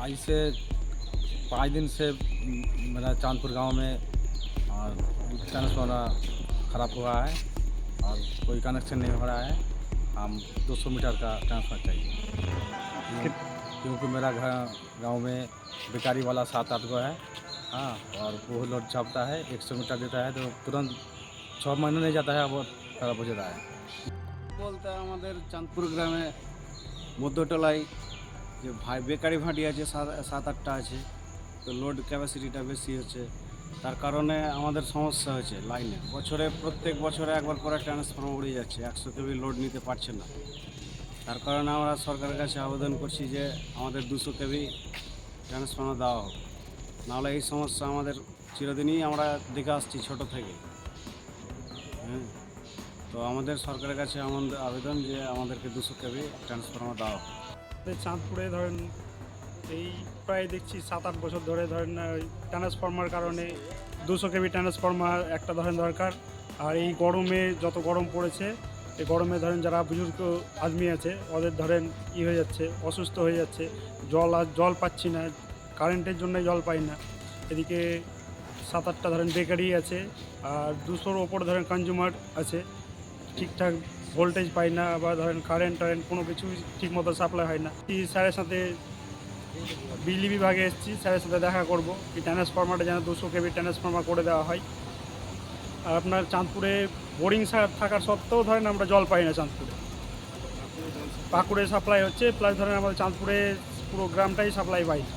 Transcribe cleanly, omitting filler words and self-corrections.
आज से 5 दिन से मेरा चांदपुर गांव में और ट्रांसफार्मर ख़राब हुआ है और कोई कनेक्शन नहीं हो रहा है। हम 200 मीटर का ट्रांसफार्मर चाहिए क्योंकि मेरा घर गांव में बेकारी वाला 7-8 गो है। हाँ, और वो लोड छापता है 100 मीटर देता है तो तुरंत 6 महीने नहीं जाता है, वो खराब हो जाता है। বলতে আমাদের চাঁদপুর গ্রামে মধ্যটলায় যে বেকারি ভাটি আছে 7-8টা আছে, তো লোড ক্যাপাসিটিটা বেশি হচ্ছে, তার কারণে আমাদের সমস্যা হয়েছে লাইনে। প্রত্যেক বছরে একবার করে ট্রান্সফর্মার উড়ে যাচ্ছে, 100 কেভি লোড নিতে পারছে না। তার কারণে আমরা সরকারের কাছে আবেদন করছি যে আমাদের 200 কেভি ট্রান্সফর্মার দেওয়া হোক, নাহলে এই সমস্যা আমাদের চিরদিনই আমরা দেখে আসছি ছোটো থেকে। হ্যাঁ, তো আমাদের সরকারের কাছে আমাদের আবেদন যে আমাদেরকে 200 কেভি ট্রান্সফর্মার দেওয়া হোক। চাঁদপুরে ধরেন এই প্রায় দেখছি 7-8 বছর ধরে ধরেন ট্রান্সফর্মার কারণে 200 কেভি ট্রান্সফর্মার একটা ধরেন দরকার। আর এই গরমে যত গরম পড়েছে, এই গরমে ধরেন যারা বুজুর্গ আদমি আছে ওদের ধরেন হয়ে যাচ্ছে, অসুস্থ হয়ে যাচ্ছে। জল পাচ্ছি না, কারেন্টের জন্য জল পাই না। এদিকে 7-8টা ধরেন বেকারি আছে আর 200-র ওপর ধরেন কনজিউমার আছে, ঠিকঠাক ভোল্টেজ পাই না, বা ধরেন কারেন্ট কোনো কিছু ঠিকমতো সাপ্লাই হয় না। স্যারের সাথে বিজলি বিভাগে এসেছি, স্যারের সাথে দেখা করব এই ট্রান্সফর্মারটা যেন 200 কেভি ট্রান্সফর্মার করে দেওয়া হয়। আর আপনার চাঁদপুরে বোরিং থাকার সত্ত্বেও ধরেন আমরা জল পাই না চাঁদপুরে। পাকুড়ে সাপ্লাই হচ্ছে, প্লাস ধরেন আমাদের চাঁদপুরে পুরো গ্রামটাই সাপ্লাই পাই না।